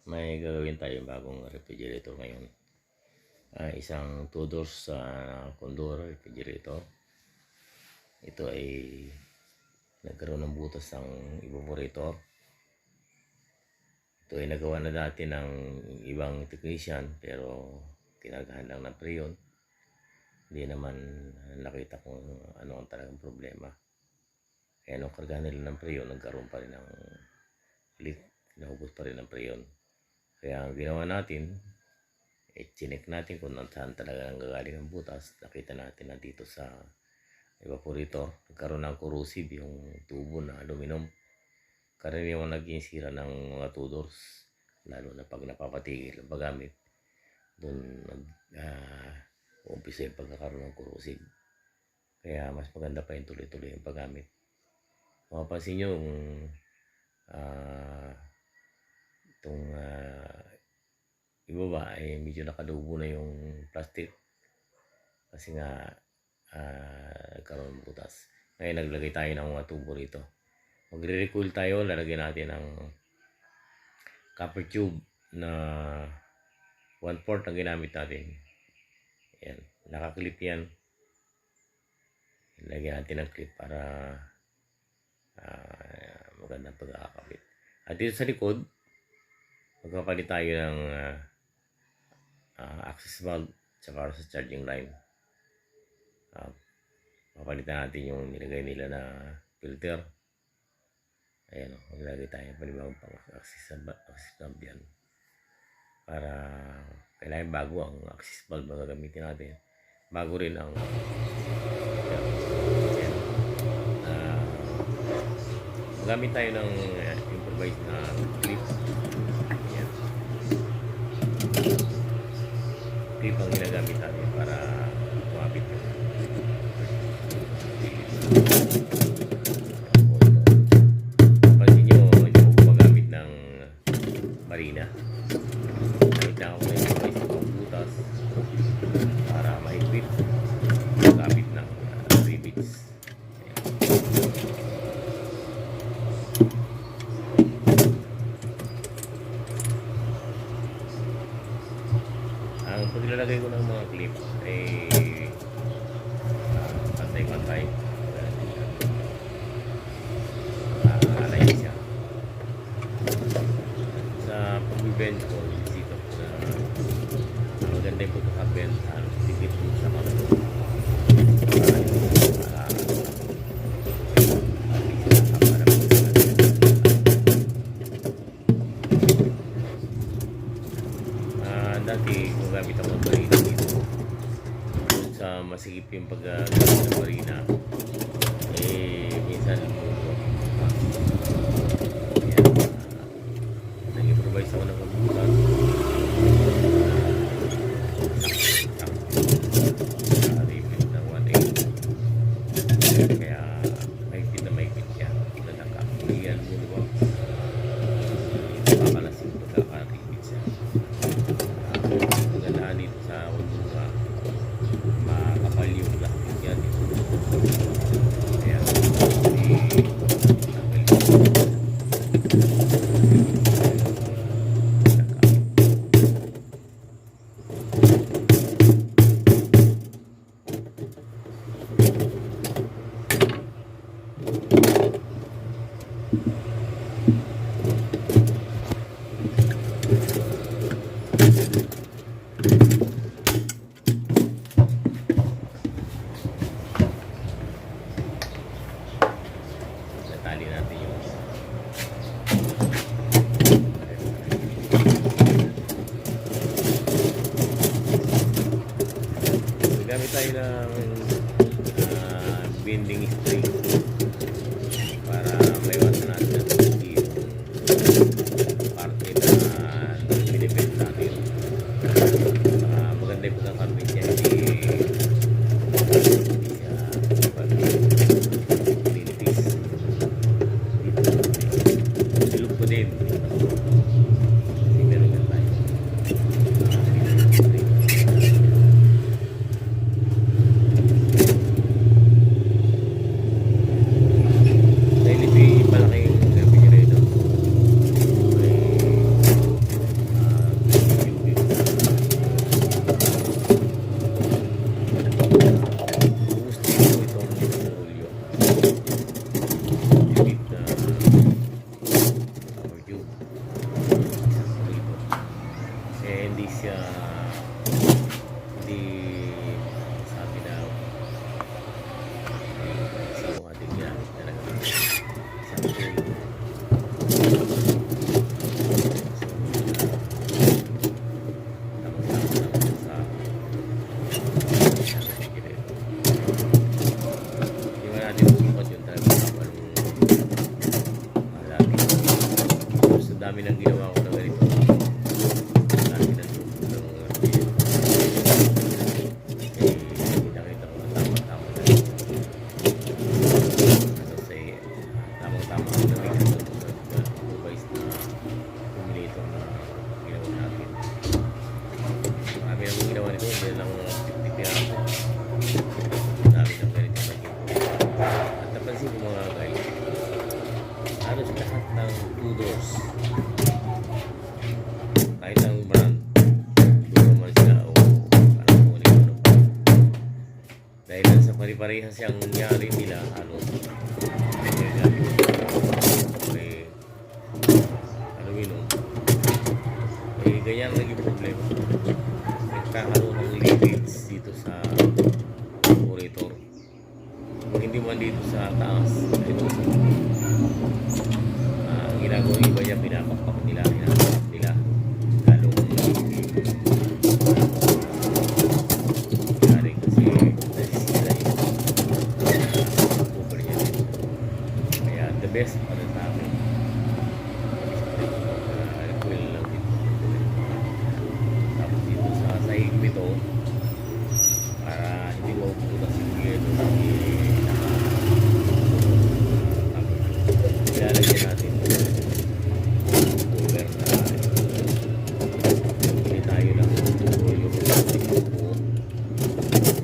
may gagawin tayo bagong refrigerator ngayon. Isang 2 doors condor refrigerator. Ito ay nagkaroon ng butas ng evaporator. Ito ay nagawa na dati ng ibang technician pero kinargahan lang ng preyon. Hindi naman nakita kung ano ang talagang problema. Kaya nung kargahan nila ng preyon, nagkaroon pa rin ng leak, naubos pa rin ng preyon. Kaya ang ginawa natin, chinek natin kung saan talaga nanggagaling ang butas. Nakita natin na dito sa evaporator, nagkaroon ng corrosive yung tubo na aluminum. Karaniwang naging sira ng mga tudors, lalo na pag napapatigil ang paggamit. Doon umpisa yung pagkakaroon ng corrosive. Kaya mas maganda pa yung tuloy-tuloy yung paggamit. Mapapansin nyo yung itong ibaba ay medyo nakadubo na yung plastic kasi nga nagkaroon ng butas. Ngayon naglagay tayo ng mga tubo rito. Mag recoil tayo, lalagyan natin ng copper tube na 1/4 ang ginamit natin. Yan, nakaklip yan. Lagyan natin ng clip para magandang pagkakakabit. At dito sa likod, magpapalit tayo ng access valve tsaka sa charging line. Papalitan natin yung nilagay nila na filter. Ayan o, maglagay tayo panibagong access valve yan. Para kailangan bago ang access valve na gagamitin natin. Bago rin ang gamit tayo ng improvised na clips. Ayan. Clip ang ginagamit natin para kumapit yun. Pansin nyo, hindi ko gumagamit ng marina. Gamit lang ako ng improvised na butas para mahigpit. Gamit ng rivets. Ang paglalagay ko ng mga clip ay pantay-pantay. Alay siya. Sa pag-bend ko, dito sa maganda yung pagkakabend, sikip mo sa kamay. Dati gumagamit ako ng marina dito. Sa masikip yung paggamit ng marina, minsan nag-improvise ako ng butas. Repeat ng 1/8. Kaya mahigpit na mahigpit siya. Nagkakakulian mo, diba? Makakalasing pagkaka-repeat siya. Magandaan dito sa ulunga, makakapal yung plastic yan. Kaya natali natin yung gamit tayo ng bending string para maiwasan natin ang yung parte na binibend natin. Maganda yung pagkakarbit niya, hindi siya pag-linipis. Silog ko din. Meron yan tayo. natin sukat yun talaga tama nung lagi. Sa dami ng ginawa ko na ganito, lagi na sukat ng nakita ko na tama-tama na. Tamang-tama ang lamig sa device na accumulator na ginawa natin. Marami ang ginawa nito, hindi lang 50 piraso. Dami ng ganito na ginawa. At napansin ko mga guys, halos lahat ng 2 doors, kahit ang brand, doon naman sila o parang kung ano pa. Dahil sa pari-parehas yung nangyari nila, halos ganyan ang naging problema. Nagkakaroon ng leakage dito sa evaporator. Kung hindi man dito sa taas, ito sa ang ginagawa iba niya, pinapakpak nila, lalong nangyari kasi nasisira yung cover niya dito. Kaya the best para sa akin, recoil lang dito. Tapos dito sa sahig nito, para hindi mabubutas yung yelo, ilalagyan natin cover na hindi tayo lang tutuloy yung buo.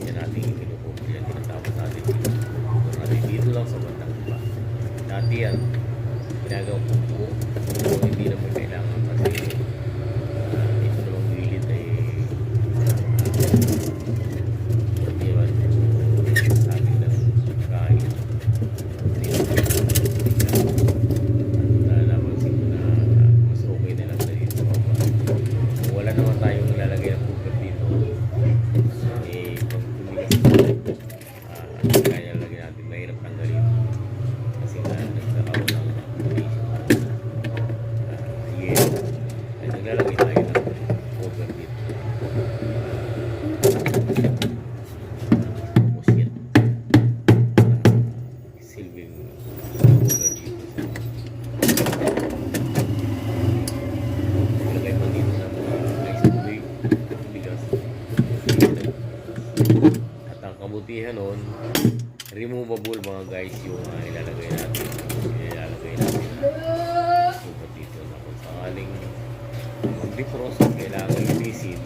Yan natin yung kinukover yan, tinatapos natin dito lang sa bandang iba. Dati yan, ginagawa ko buo, hindi naman kailangan kasi ito namang gilid ay problema sa ating ng kahit. At napansin ko na mas okay na lang na dito. Kung wala naman tayong ilalagay ng cooker dito, pag tumigas kaya lagyan natin, mahirap tanggalin kasi nagkakaroon ng ay naglalagay tayo ng cover dito. Tapos yan, silbing cover dito. Naglagay pa dito ng mga ice tubig, bigas. At ang kabutihan nun, removable mga guys yung ilalagay natin cover dito na kung sakaling mag-defrost, kailangan ilisin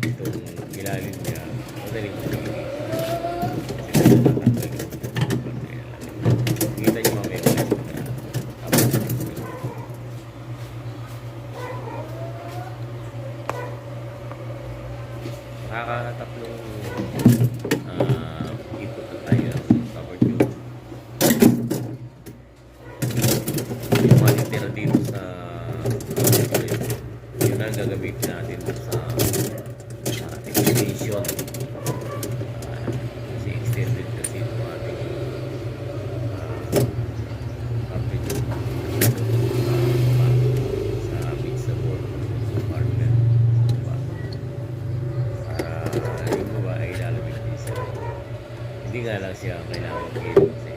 itong ilalim niya, madaling mag-ilis kasi natatanggal kita nyo mamaya tapos nakakatatlong ikot na tayo ng cover tube. Yung matitira dito sa yun ang gagamitin natin sa extension kasi extended kasi ito ating amplitude sa mixable partner para yung baba ay lalabig din siya. Hindi nga lang siya kailangan gawin kasi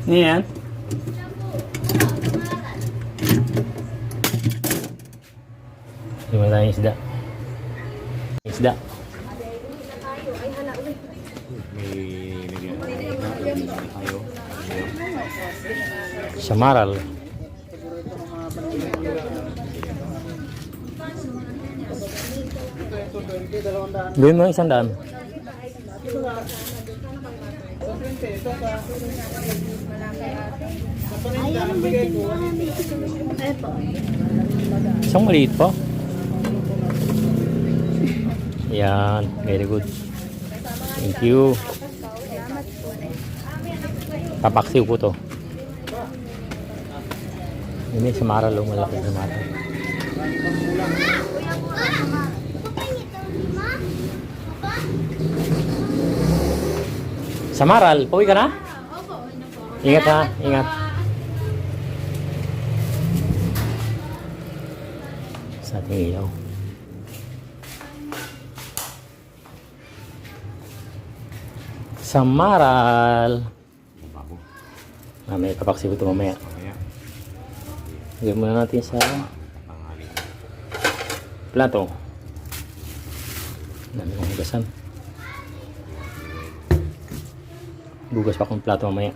Ano yan? Lima tayong isda. Isda. Kayo. Sa Maral. Gawin mo 100. Isang maliit po. Yan, very good. Thank you. Papaksiw po to. Ini sa Maral, malaki sa Maral. Sa Maral, pauwi ka na? Ingat ha, ingat. Sa ating ilaw. Sa Maral. Mamaya, papaksiw ito mamaya. Gawin muna natin sa plato. Dami kong hugasan. Gugas pa akong plato mamaya.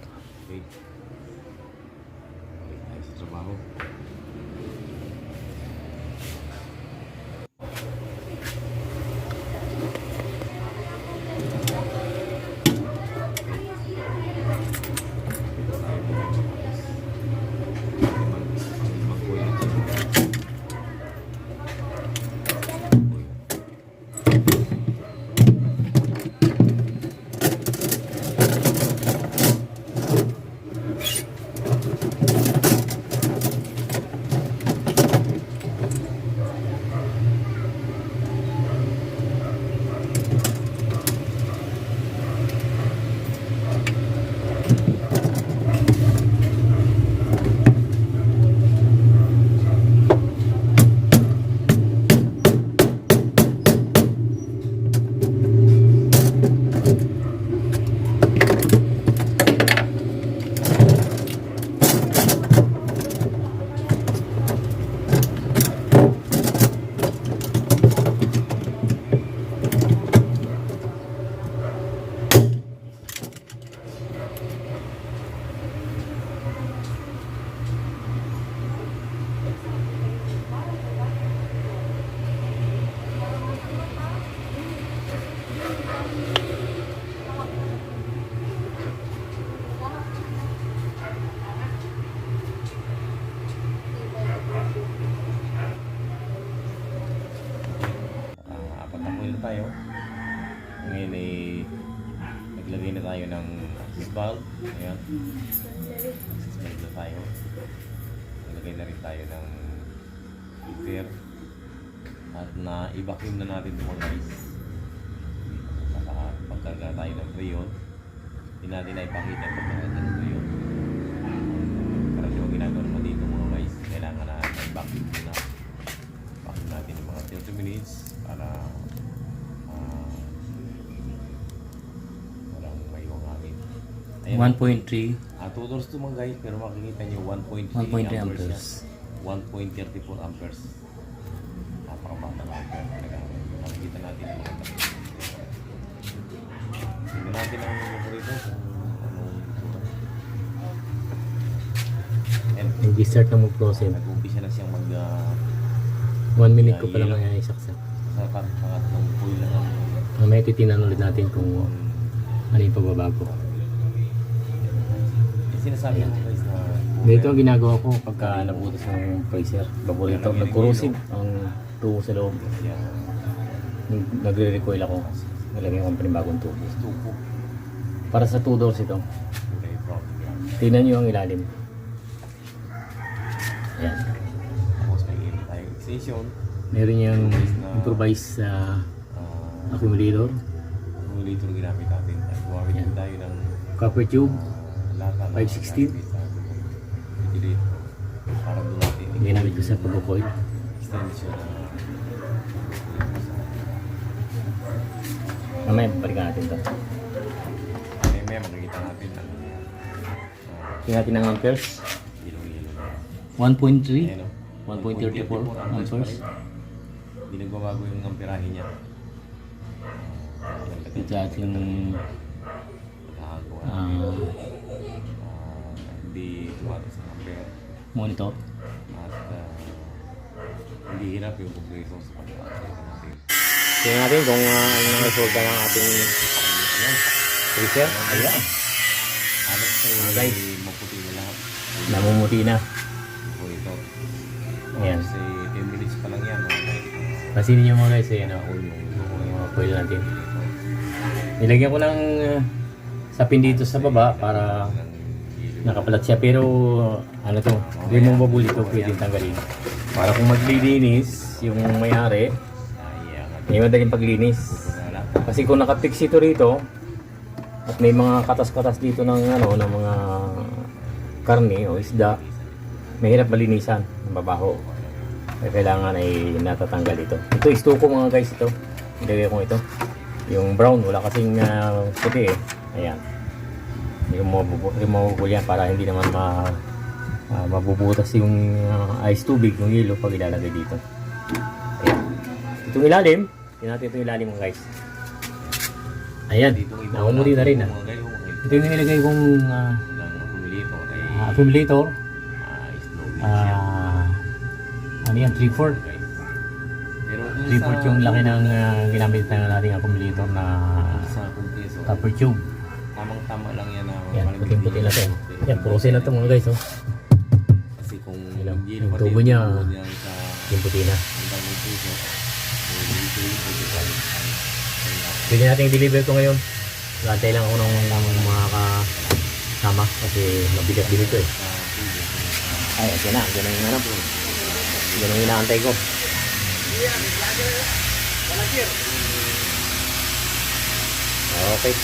Tayo. Ngayon ay naglagay na tayo ng valve. Ayan. Naglagay na tayo. Naglagay na rin tayo ng filter. At na-evacuum na natin ito mga guys. Pagkarga tayo ng preyon. Hindi natin na ipakita yung pagkarga ng preyon. Karang yung ginagawa naman dito mga guys. Kailangan na i-vacuum muna. Vacuum natin yung mga 30 minutes para walang may hangin. 1.3 2 doors to mga guys, pero makikita nyo 1.3 amperes 1.34 amperes. Napakabata na ampere talaga. Makikita natin yung mga tapos. Tingnan natin ang evaporator kung nag-start na mag-process. Nag-umpisa na siyang mag 1 minute ko pa lang nga isaksak. Sa pangatlong coil na lang. May titinan ulit natin kung ano yung pagbabago. Sinasabi ko guys na dito ang ginagawa ko pagka nabutas ng freezer. Paborito, nag-corrosive ang tubo sa loob. Nagre-recoil ako. Nalagyan ko ng panibagong tubo. Para sa 2 doors ito. Tingnan nyo ang ilalim. Ayan. Tapos may tayo extension. Meron niyang improvised sa accumulator. Accumulator ginamit natin. Gumamit din tayo ng copper tube 516. Ginamit ko sa pag-recoil. Extension. Mamaya balikan natin ito. Mamaya makikita natin. Tingnan natin ang amperes. 1.3 1.34 amperes. Hindi nagbabago yung amperahe niya. Ito ating Hindi tumatas sa number. monitor. At hindi hirap yung compression sa pag-upload natin. Tingnan natin kung ano ang resulta ng ating freezer. Ayan. Halos Guys. ay maputi na lahat. Namumuti na. Po ito. Ayan. Kasi 10 minutes pa lang yan. Pasinin nyo mga guys. Ayan o. Ako yung Yung mga coil natin. Nilagyan ko ng sapin dito sa baba para nakapalat siya. Pero ano to, removable ito. Pwedeng tanggalin. Para kung maglilinis yung may-ari, may madaling paglinis. Kasi kung nakapix ito rito at may mga katas-katas dito ng ano ng mga karne o isda, mahirap malinisan ng babaho. Kaya kailangan ay natatanggal ito. Ito istuko mga guys ito. Ilagay ko ito. Yung brown wala kasing puti eh. Ayan. Removable yan para hindi naman mabubutas yung ice tubig, yung yelo pag ilalagay dito. Ayan. Itong ilalim, tingnan natin itong ilalim mga guys. Ayan, nakumuti na rin ah. Ito yung nilagay kong accumulator. Ano yan, 3/4. 3/4 yung laki ng ginamit na nating accumulator na sa compression. copper tube. Tamang-tama lang yan na Yan, puting-puti na ito. Yan, purusin na ito mga guys. Oh. kasi kung Alam, hindi yung naman tubo niya, sa puting-puti na. hanggang compression, Pwede natin i-deliver ito ngayon. Gantay lang ako ng mga kasama kasi mabigat din ito eh. Ay, yan na. Yan ang hanap. Yan ang inaantay ko. Okay.